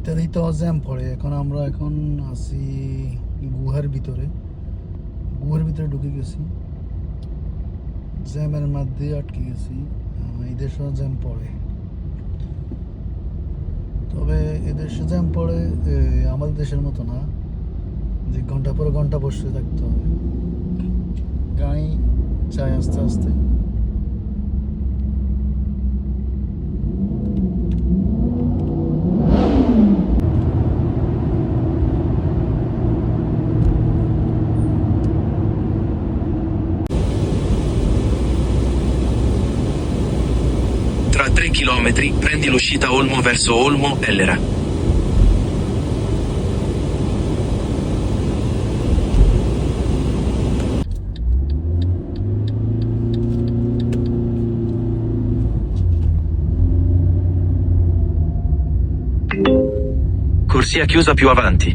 ইত্যাদিতে জ্যাম পড়ে। আমরা এখন আছি গুহার ভিতরে ঢুকে গেছি, জ্যামের মধ্যে আটকে গেছি। এই দেশে জ্যাম পড়ে, তবে এদেশে জ্যাম পড়ে আমাদের দেশের মতো না যে ঘন্টা পর ঘন্টা বসে থাকতে হবে। গাড়ি চায় আস্তে আস্তে। Tra 3 chilometri prendi l'uscita Olmo verso Olmo, Ellera. Corsia chiusa più avanti.